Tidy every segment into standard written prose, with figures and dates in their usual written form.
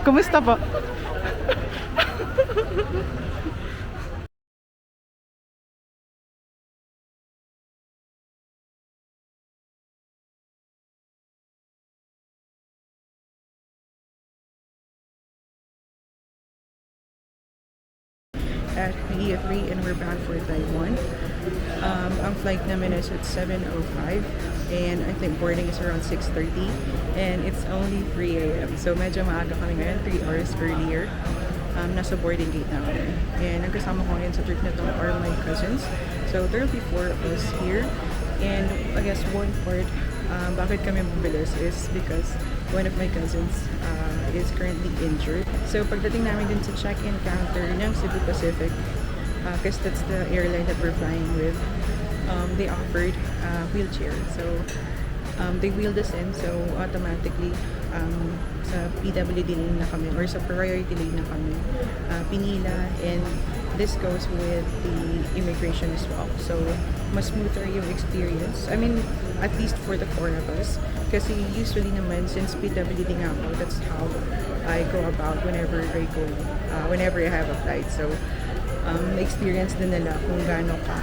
Kumusta po? At PE3 and we're back for Taiwan. Ang flight namin is at 7:05 and I think boarding is around 6:30 and it's only 3 a.m. So medyo maaga kami ngayon, 3 hours earlier. Nasa boarding gate na kami. And ang kasama ko ngayon sa trip na to are my cousins. So there will be 4 of us here. And I guess one part bakit kami mabilis is because one of my cousins is currently injured. So pagdating namin din sa check-in counter ng Cebu Pacific, because that's the airline that we're flying with, they offered a wheelchair. So they wheeled us in, so automatically sa PWD lane na kami or sa priority lane na kami pinila, and this goes with the immigration as well. So mas smoother yung experience. I mean, at least for the 4 of us. Kasi usually naman, since PWD nga ako, that's how I go about whenever I go, whenever I have a flight. So, experience din nila kung gaano ka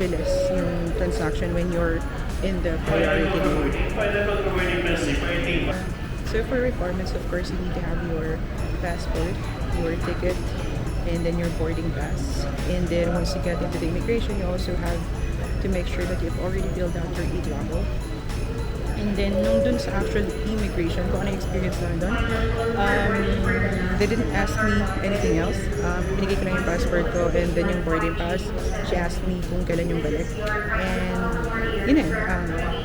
bilis yung transaction when you're in the priority mode. So, for requirements, of course, you need to have your passport, your ticket, and then your boarding pass. And then once you get into the immigration, you also have to make sure that you've already filled out your e-travel. And then, nung dun sa actual immigration, kung ano yung experience lang dun, they didn't ask me anything else. Binigay ko lang yung passport ko and then yung boarding pass. She asked me kung kailan yung balik. And, yun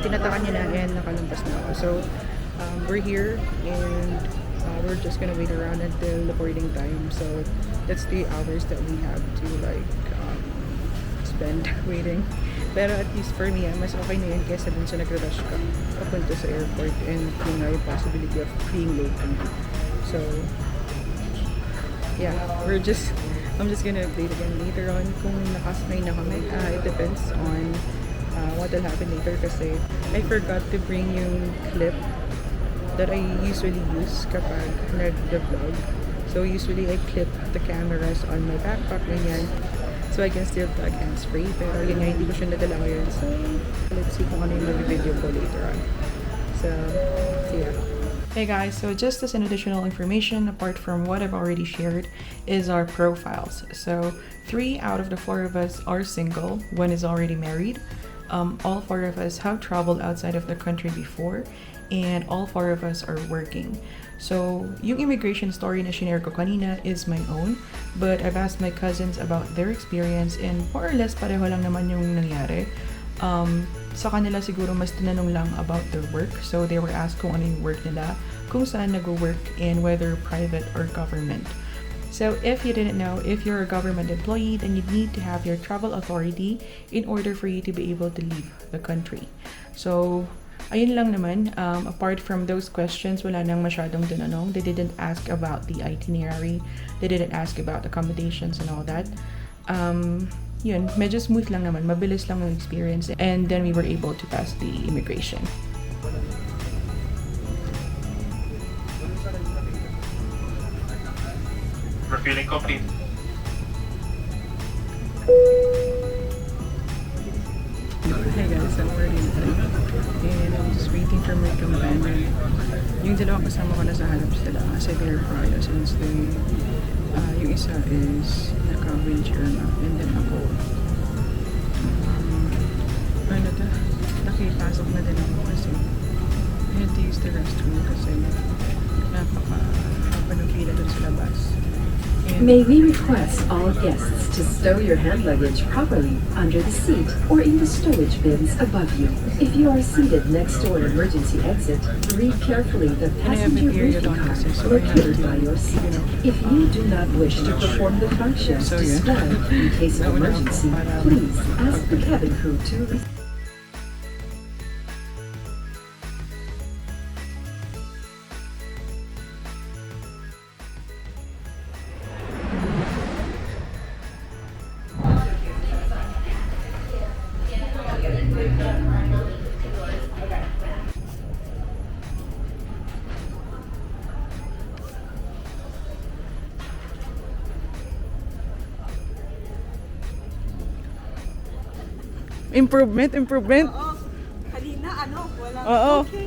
tinatakan niya na and nakalumpas na ako. So, we're here and we're just gonna wait around until the boarding time. So, that's 3 hours that we have to like spend waiting. Pero at least for me, mas okay na yun kesa dun sa nag-rush ka papunta sa airport and yung possibility of being late. So, yeah, I'm just gonna update again later on kung nakasmay na kami. It depends on what will happen later kasi I forgot to bring yung clip that I usually use kapag nag-vlog. So, usually I clip the cameras on my backpack, ganyan. So I can still vlog hands-free, pero yun nga, hindi ko siya nadala ngayon. So, let's see kung ano yung video ko later on. So, yeah. Hey guys, so just as an additional information, apart from what I've already shared, is our profiles. So, 3 out of the 4 of us are single, 1 is already married. All 4 of us have traveled outside of the country before, and all 4 of us are working. So, yung immigration story na shinare ko kanina is my own, but I've asked my cousins about their experience and more or less pareho lang naman yung nangyari. Sa kanila siguro mas tinanong lang about their work. So, they were asked kung ano yung work nila, kung saan nag-work, and whether private or government. So, if you didn't know, if you're a government employee, then you need to have your travel authority in order for you to be able to leave the country. So, ayun lang naman. Apart from those questions, wala nang masyadong tinanong. They didn't ask about the itinerary. They didn't ask about accommodations and all that. Yun, medyo smooth lang naman. Mabilis lang yung experience. And then we were able to pass the immigration. Refilling complete. Hey guys, I'm already in flight and I'm just waiting for my companion. Yung dalawang kasama ko nasa hanap sila kasi they're Friday since they, yung isa is naka-wheelchair na and then ako, nakipasok na din ako kasi I had to use the restroom kasi napaka ng pila dun sa labas. May we request all guests to stow your hand luggage properly under the seat or in the stowage bins above you. If you are seated next to an emergency exit, read carefully the passenger briefing card located by your seat. If you do not wish to perform the functions described in case of emergency, please ask the cabin crew to Improvement, improvement. Oo. Kanina, walang Oo. okay.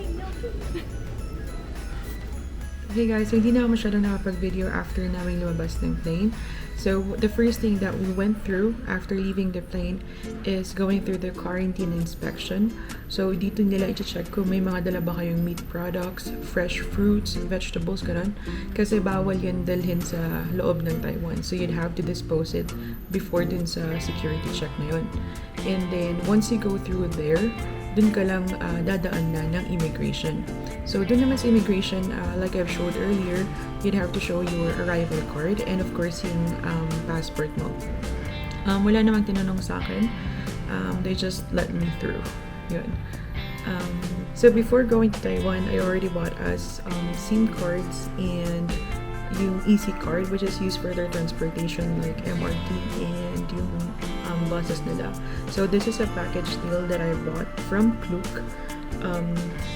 Okay guys, so hindi na ako masyadong nakapag-video after namin lumabas ng plane. So the first thing that we went through after leaving the plane is going through the quarantine inspection. So dito nila i-check kung may mga dala ba kayong meat products, fresh fruits, vegetables, ganun. Kasi bawal yan dalhin sa loob ng Taiwan. So you'd have to dispose it before dun sa security check na yun. And then once you go through there, dun ka lang dadaan na ng immigration. So dun naman sa immigration, like I've showed earlier, you'd have to show your arrival card and of course yung passport mo. Wala namang tinanong sa akin. They just let me through. Yun. So before going to Taiwan, I already bought us SIM cards and yung Easycard, which is used for their transportation like MRT and yung buses nila. So this is a package deal that I bought from Klook.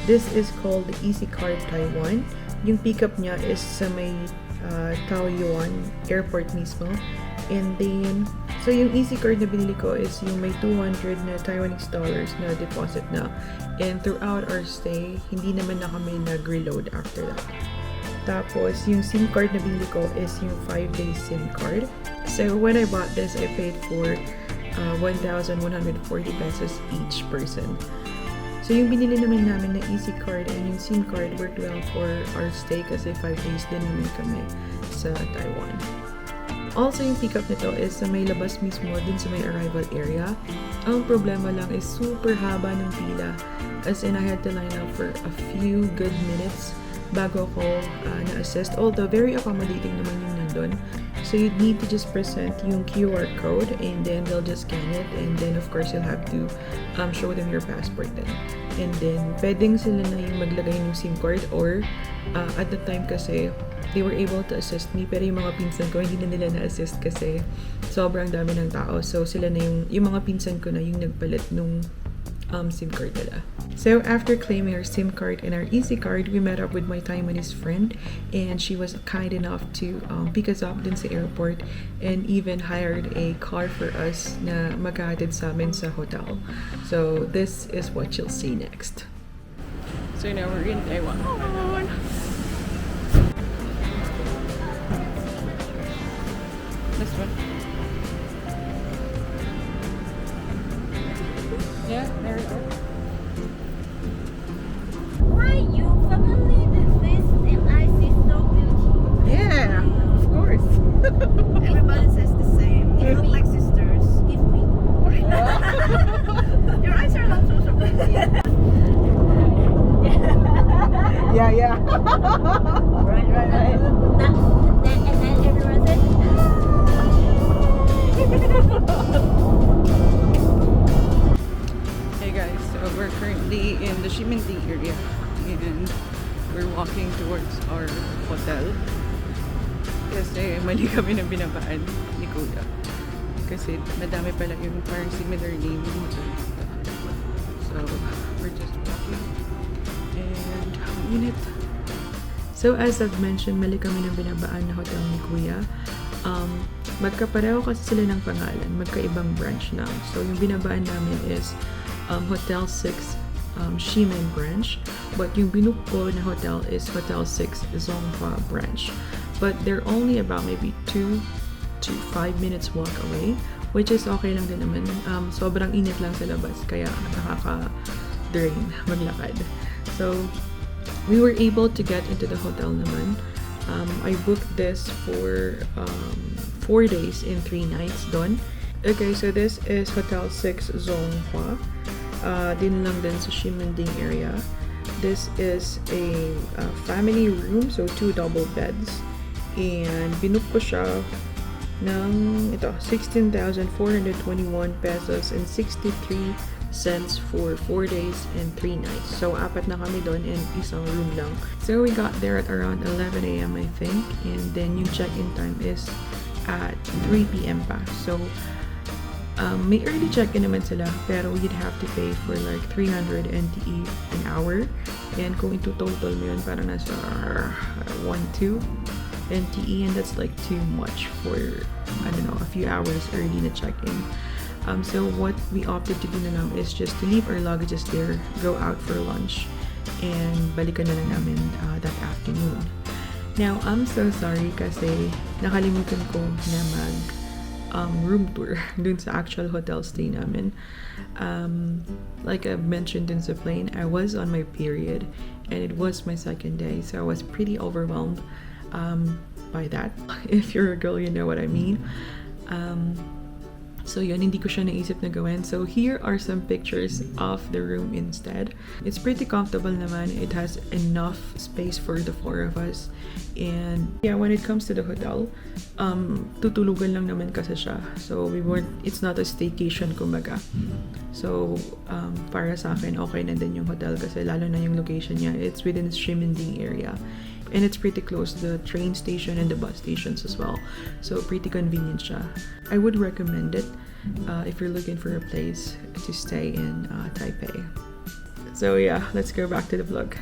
This is called the Easycard Taiwan. Yung pickup niya is sa may Taoyuan airport mismo. And then, so yung Easycard na binili ko is yung may 200 na Taiwanese dollars na deposit na. And throughout our stay, hindi naman na kami nag-reload after that. Tapos, yung SIM card na binili ko is yung 5-day SIM card. So, when I bought this, I paid for 1,140 pesos each person. So, yung binili naman namin na Easycard and yung SIM card worked well for our stay kasi 5 days din naman kami sa Taiwan. Also, yung pickup nito is sa may labas mismo dun sa may arrival area. Ang problema lang is super haba ng pila. As in, I had to line up for a few good minutes bago ko na-assist. Although, very accommodating naman yung nandun. So, you'd need to just present yung QR code and then they'll just scan it. And then, of course, you'll have to show them your passport then. And then, pwedeng sila na yung maglagay ng SIM card or at the time kasi, they were able to assist me. Pero yung mga pinsan ko, hindi na nila na-assist kasi sobrang dami ng tao. So, sila na yung mga pinsan ko na yung nagpalit nung SIM card nila. So after claiming our SIM card and our Easycard, we met up with my Taiwanese friend and she was kind enough to pick us up dun sa airport and even hired a car for us na maghahatid sa amin sa hotel. So this is what you'll see next. So now we're in Taiwan. This one. Yeah, there we go. Why you family the face and I see so beauty? Yeah, of course. Everybody says the same. You look like sisters. Give me. Your eyes are not so pretty. Yeah. Right. And then everyone says, Hey guys, so we're currently in the Ximending area and we're walking towards our hotel kasi mali kami ng binabaan ni Kuya kasi madami pala yung parang similar name yung hotel. So we're just walking and unit. So as I've mentioned, mali kami ng binabaan na hotel ni Kuya. Magkapareho kasi sila ng pangalan, magkaibang branch lang. So yung binabaan namin is Hotel 6 Ximending branch, but yung binook ko na hotel is Hotel 6 Zhongua branch. But they're only about maybe 2 to 5 minutes walk away, which is okay lang din naman. Sobrang init lang sa labas, kaya nakaka-drain maglakad. So we were able to get into the hotel naman. I booked this for 4 days and 3 nights doon. Okay, so this is Hotel 6 Zhongua. Din lang din sa Ximending area. This is a family room, so 2 double beds. And binook ko siya ng 16,421 pesos and 63 cents for 4 days and 3 nights. So, 4 na kami doon and isang room lang. So, we got there at around 11 a.m. I think. And then, yung check-in time is at 3 p.m. pa. So, may early check-in naman sila, pero you'd have to pay for like 300 NTE an hour. And kung ito-total mo yun, parang nasa 1-2 NTE, and that's like too much for, I don't know, a few hours early na check-in. So what we opted to do na lang is just to leave our luggages there, go out for lunch, and balikan na lang namin that afternoon. Now, I'm so sorry kasi nakalimutan ko na mag room tour dun sa actual hotel stay namin. Like I mentioned in the plane, I was on my period and it was my second day, so I was pretty overwhelmed by that. If you're a girl, you know what I mean. So yun, hindi ko siya naisip na gawin. So here are some pictures of the room instead. It's pretty comfortable naman. It has enough space for the 4 of us. And yeah, when it comes to the hotel, tutulugan lang naman kasi siya. So it's not a staycation kumbaga. So para sa akin, okay na din yung hotel kasi lalo na yung location niya. It's within the Ximending area. And it's pretty close to the train station and the bus stations as well. So pretty convenient siya. I would recommend it if you're looking for a place to stay in Taipei. So yeah, let's go back to the vlog.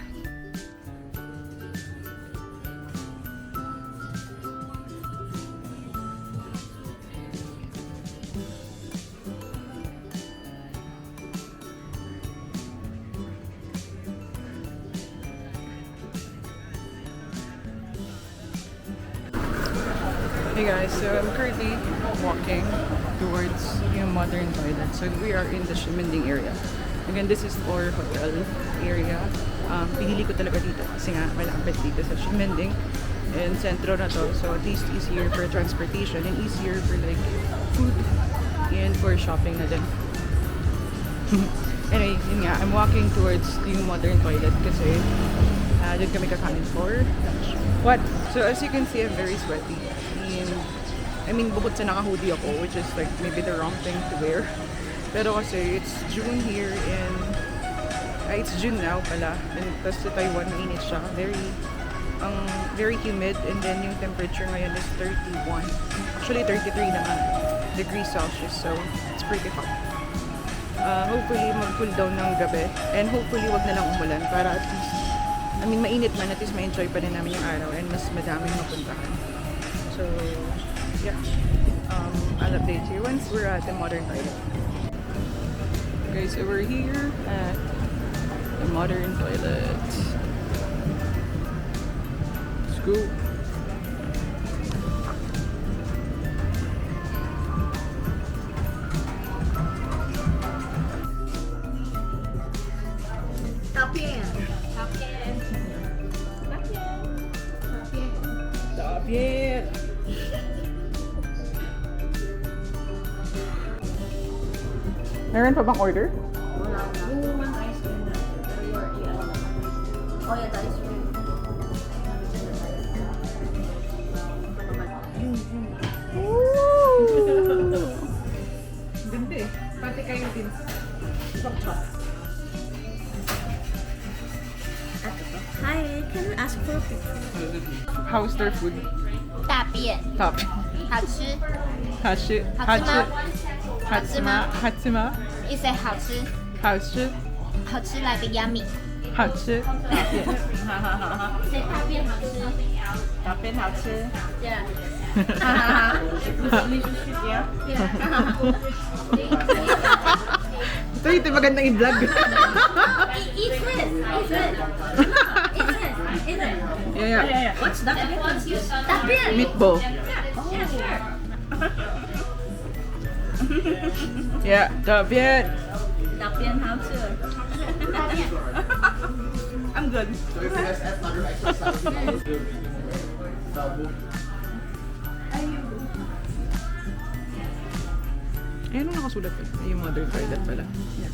Hey guys, so I'm currently walking towards yung modern toilet. So we are in the Ximending area. Again, this is our hotel area. Pinili ko talaga dito kasi nga malapit dito sa Ximending. And sentro na to, so at least easier for transportation and easier for like food and for shopping na din. Anyway, yun nga, I'm walking towards yung modern toilet kasi dun kami kakain for lunch. What? So as you can see, I'm very sweaty. I mean, bukod sa naka-hoodie ako, which is like maybe the wrong thing to wear. Pero kasi it's June here and it's June now pala. And tapos sa Taiwan, mainit siya. Very humid, and then yung temperature ngayon is 31. Actually 33 naman degrees Celsius, so it's pretty hot. Hopefully mag-cool down ng gabi and hopefully wag na lang umulan para at least, I mean mainit man, at least ma-enjoy pa rin namin yung araw and mas madaming mapuntahan. So yeah, I'll update you once we're at the modern toilet. Okay, so we're here at the modern toilet. Let's go. Meron pa bang order? Wala na. Yung one ice cream na. Pero oh yeah, the ice cream. Ganda eh. Pati kayo din. Hi, can I ask for a picture? How's their food? 大便 Top. 好吃 Hashi. 好吃吗？ Hatsuma. Hatsuma. You say 好吃 Hashi. 好吃 like yummy. 好吃。 Say 大便好吃。大便好吃。 Yeah. Ito yung magandang i-vlog. Eat it. Eat it. Eat it. Yeah. What's that? 大便 Meatball. Yeah, sure. Yeah. 大便。大便好吃。 I'm good. Ayun ang nakasulat eh. Yung modern toilet pala. Yeah.